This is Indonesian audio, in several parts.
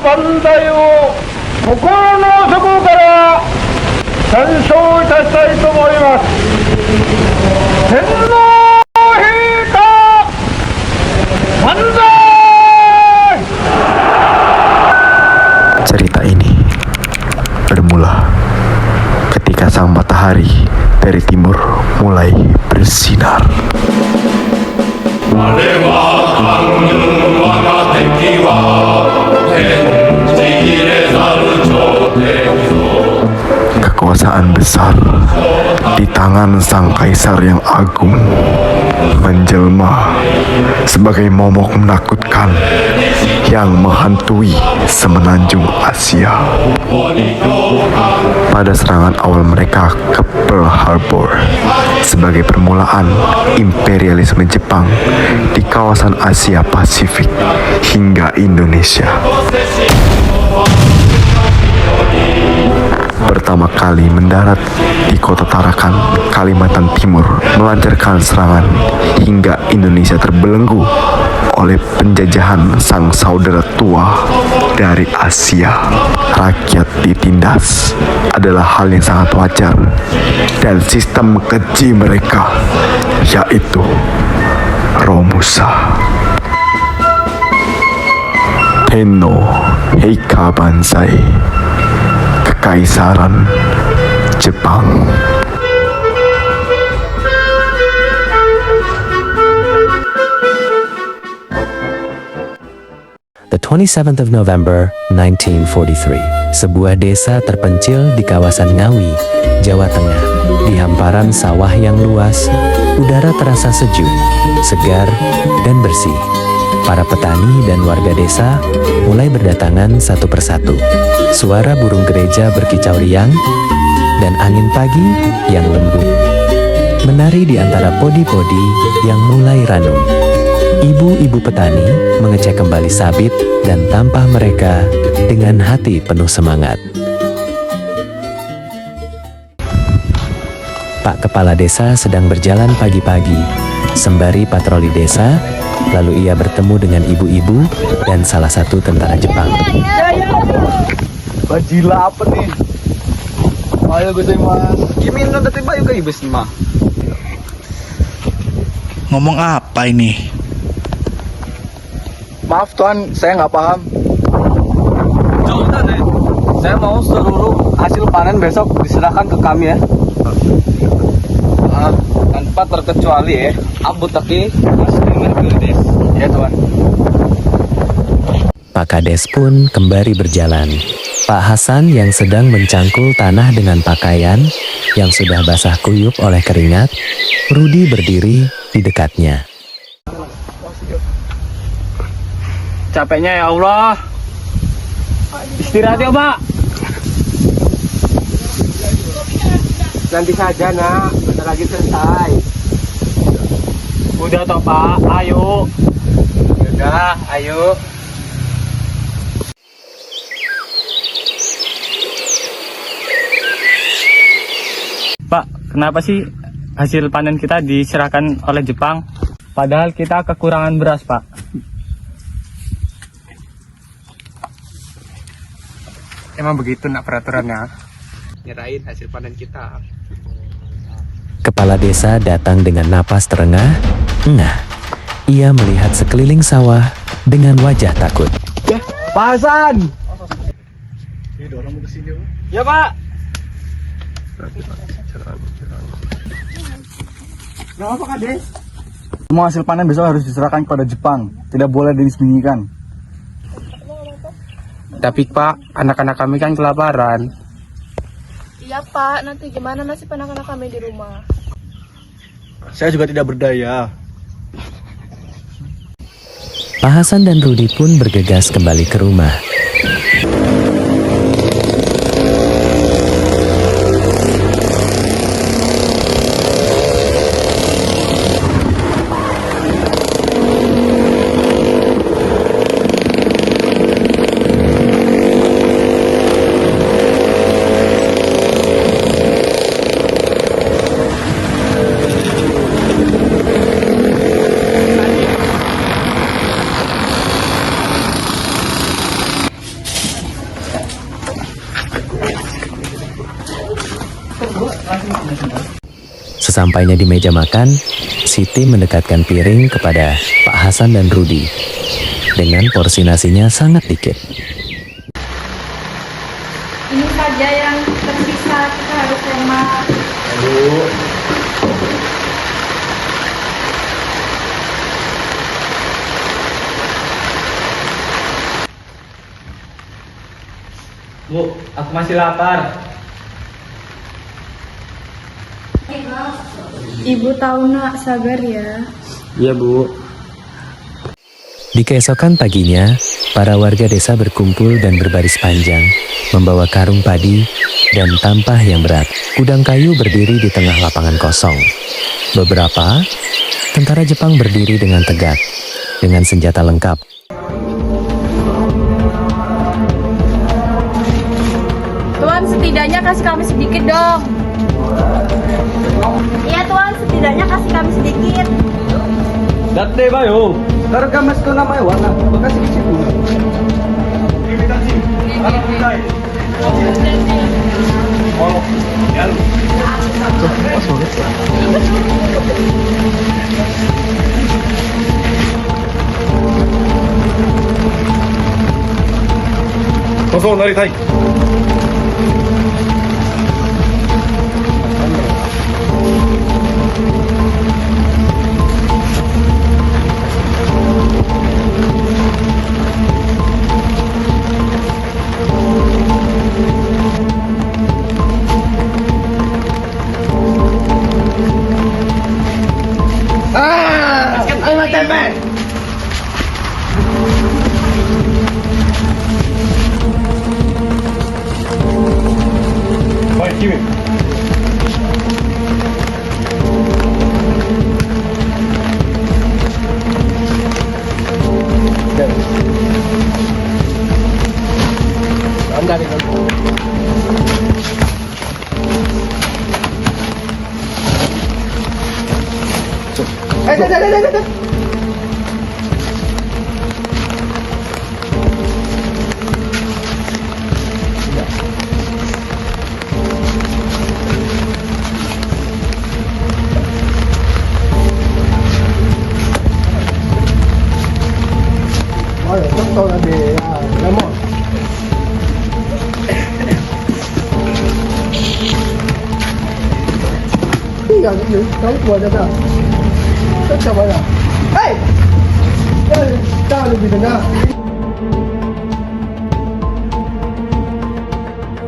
万歳を心の底から赞賞いたしたいと思います。天皇陛下万歳。 Cerita ini bermula ketika sang matahari dari timur mulai bersinar. Kekuasaan besar di tangan sang kaisar yang agung menjelma sebagai momok menakutkan yang menghantui semenanjung Asia. Pada serangan awal mereka ke Pearl Harbor sebagai permulaan imperialisme Jepang di kawasan Asia Pasifik hingga Indonesia. Pertama kali mendarat di kota Tarakan, Kalimantan Timur, melancarkan serangan hingga Indonesia terbelenggu oleh penjajahan sang saudara tua dari Asia. Rakyat ditindas adalah hal yang sangat wajar, dan sistem keji mereka yaitu Romusa. Tenno Heika Banzai, Kekaisaran Jepang. The 27th of November 1943, sebuah desa terpencil di kawasan Ngawi, Jawa Tengah. Di hamparan sawah yang luas, udara terasa sejuk, segar, dan bersih. Para petani dan warga desa mulai berdatangan satu persatu. Suara burung gereja berkicau riang, dan angin pagi yang lembut menari di antara podi-podi yang mulai ranum. Ibu-ibu petani mengecek kembali sabit dan tampah mereka dengan hati penuh semangat. Pak Kepala Desa sedang berjalan pagi-pagi, sembari patroli desa, lalu ia bertemu dengan ibu-ibu dan salah satu tentara Jepang. Bajila apa nih? Ayo gue mas. Kimi nanti tiba juga ibis mah. Ngomong apa ini? Maaf Tuan, saya nggak paham. Jauh deh. Saya mau seluruh hasil panen besok diserahkan ke kami ya. Tanpa terkecuali ya. Abu Taki, Mas Kades. Ya Tuan. Pak Kades pun kembali berjalan. Pak Hasan yang sedang mencangkul tanah dengan pakaian yang sudah basah kuyup oleh keringat, Rudi berdiri di dekatnya. Capeknya ya Allah. Istirahat ya Pak. Nanti saja nak, bentar lagi selesai. Udah toh Pak, ayo. Udah, ayo. Pak, kenapa sih hasil panen kita diserahkan oleh Jepang? Padahal kita kekurangan beras, Pak. Emang begitu nak peraturannya. Nyerahin hasil panen kita. Kepala desa datang dengan napas terengah, engah. Ia melihat sekeliling sawah dengan wajah takut. Ya, Pak Hasan. Ya Pak. Kenapa Kades? Semua hasil panen besok harus diserahkan kepada Jepang. Tidak boleh disembunyikan. Tapi Pak, anak-anak kami kan kelaparan. Iya Pak, nanti gimana nasib anak-anak kami di rumah? Saya juga tidak berdaya. Pak Hasan dan Rudi pun bergegas kembali ke rumah. Sesampainya di meja makan, Siti mendekatkan piring kepada Pak Hasan dan Rudi. Dengan porsi nasinya sangat dikit. Ini saja yang tersisa, kita harus hemat. Bu, aku masih lapar. Ibu tahu nak, sabar ya. Iya, Bu. Di keesokan paginya, para warga desa berkumpul dan berbaris panjang, membawa karung padi dan tampah yang berat. Gudang kayu berdiri di tengah lapangan kosong. Beberapa tentara Jepang berdiri dengan tegak, dengan senjata lengkap. Tuan, setidaknya kasih kami sedikit dong. Iya Tuan, setidaknya kasih kami sedikit. Dati ba yo? Harga mas ko na may wala. Baka sige siya po. Kosong dari Thai. Baik, Kiwi.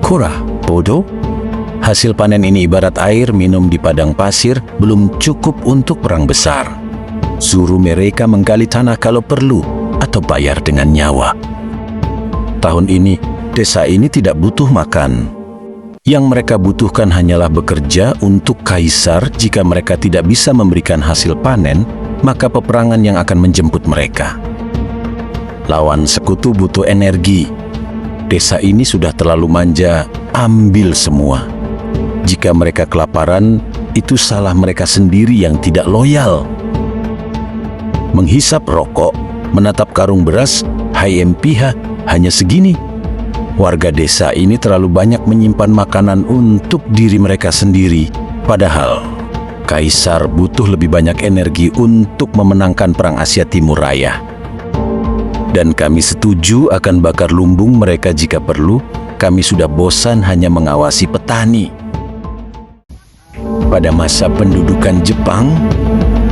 Kurah, bodoh. Hasil panen ini ibarat air minum di padang pasir, belum cukup untuk perang besar. Suruh mereka menggali tanah kalau perlu, atau bayar dengan nyawa. Tahun ini, desa ini tidak butuh makan. Yang mereka butuhkan hanyalah bekerja untuk kaisar. Jika mereka tidak bisa memberikan hasil panen, maka peperangan yang akan menjemput mereka. Lawan sekutu butuh energi. Desa ini sudah terlalu manja, ambil semua. Jika mereka kelaparan, itu salah mereka sendiri yang tidak loyal. Menghisap rokok, menatap karung beras, HMPH hanya segini. Warga desa ini terlalu banyak menyimpan makanan untuk diri mereka sendiri. Padahal, kaisar butuh lebih banyak energi untuk memenangkan perang Asia Timur Raya. Dan kami setuju akan bakar lumbung mereka jika perlu. Kami sudah bosan hanya mengawasi petani. Pada masa pendudukan Jepang,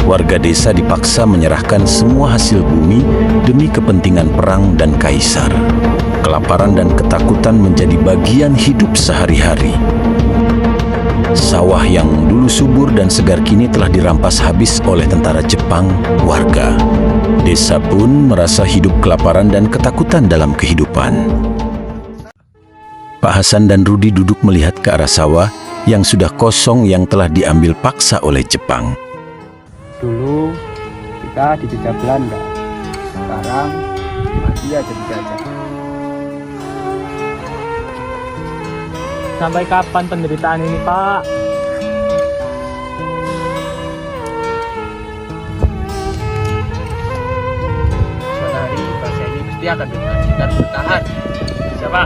warga desa dipaksa menyerahkan semua hasil bumi demi kepentingan perang dan kaisar. Kelaparan dan ketakutan menjadi bagian hidup sehari-hari. Sawah yang dulu subur dan segar kini telah dirampas habis oleh tentara Jepang, warga. Desa pun merasa hidup kelaparan dan ketakutan dalam kehidupan. Pak Hasan dan Rudi duduk melihat ke arah sawah yang sudah kosong yang telah diambil paksa oleh Jepang. Dulu kita dijajah Belanda, sekarang masih aja dijajah. Sampai kapan penderitaan ini, Pak? Suatu hari bangsa ini pasti akan bebas, kita harus bertahan. Siapa?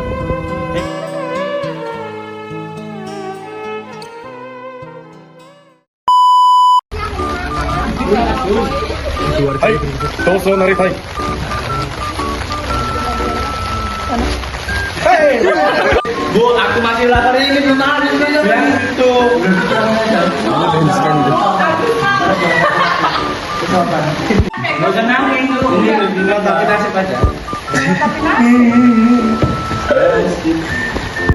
はい闘争なりたいBu, aku masih lapar ini belum ada itu. Gak usah nangis dulu. Ini tapi nasib aja.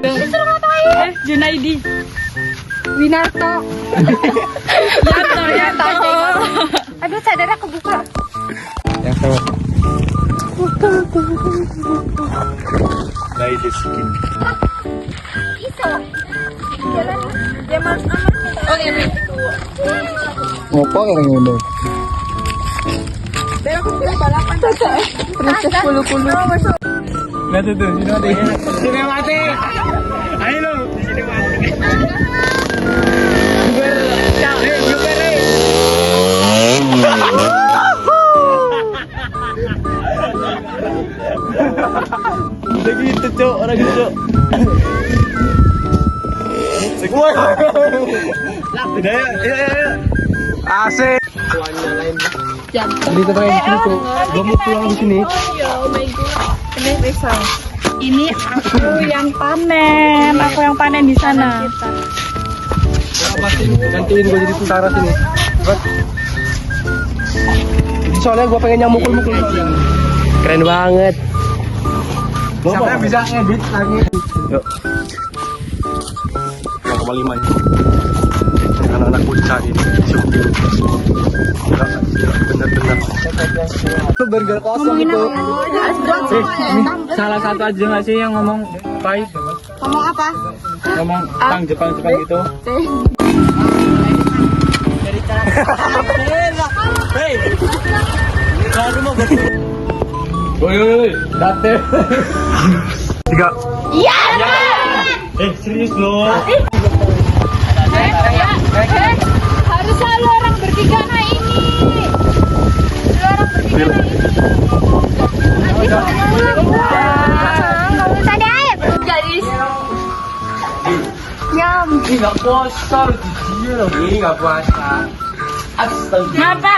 Disuruh ngapain? Junaidi. Winarto. Yanto. Aduh, sadar aku buka. Ladies skin Iso. Jalan. Dia mas anak. Oh, ini. ngopo yang ngene Pero aku pilih balapan. Princess pulu-pulu. Lihat itu, sini mati. Ayo lo, di sini mati. Udah gitu, Cok. Orang gitu, Cok. asik Jangan. gua mau pulang di sini Oh my god. Ini bisa. Ini aku yang panen di sana. gantiin gua jadi tentara sini soalnya gua pengen nyamukul-mukul keren banget siapa yang bisa ngedit lagi yuk 1,5 anak-anak bocah ini bener-bener itu burger kosong itu Salah satu aja nggak sih yang ngomong pahit? Ngomong apa? Ngomong tentang Jepang gitu. Hei, kalau mau woi, date. 3 Iya. Serius loh. Harus selalu orang bertiga nah ini. Selalu orang bertiga nah ini. Tadi air. Jadi. Nyam. Ini nggak puasa loh, jijik loh. Ini nggak puasa. Astaga. Kenapa?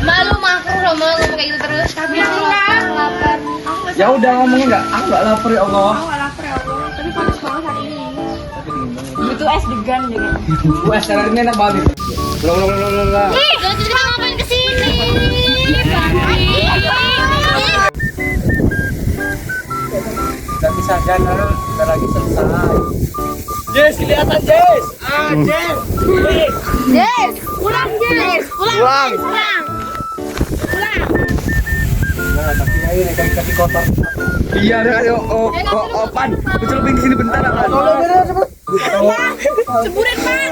Malu makruh loh mau ngomong kayak gitu terus. Tapi aku lapar. Ya udah ngomongin nggak? Aku nggak lapar ya Allah. Aku nggak lapar ya Allah. Tapi panas banget hari ini. Butuh es degan juga. Wah, sekarang ini enak banget. Belum. Ih, gak usah ngapain kesini. Udah bisa jalan, udah lagi selesai. Jess, kelihatan Jess. Jess. Yes, pulang Yes. Pulang. Nah, tapi ini kaki kotor. iya ada opan lu celupin di sini bentar kan Ceburin bang.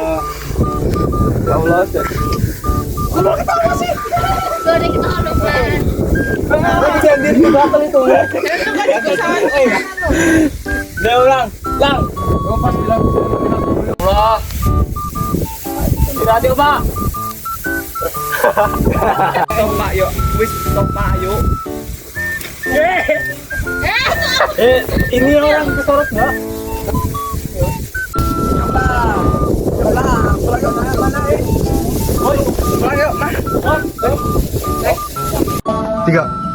Ya Allah, Jess. Sorry kita lupa. Bisa diri di belakang itu. Udah ulang. Lang. Gua pas bilang. Allah. Tidak adil, Pak. stop pak yuk wis stop pak yuk Ini orang kesorot nggak? pulang yuk mah 3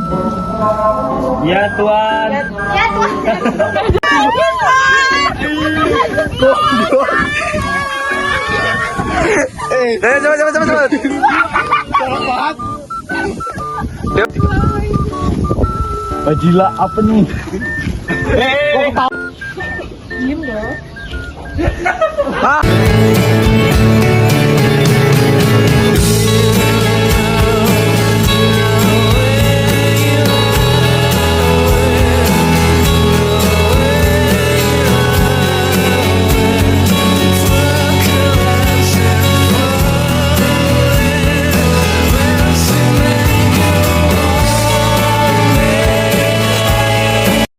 Ya Tuhan. Ya Tuhan. cepet Gila apa nih? Diem dong.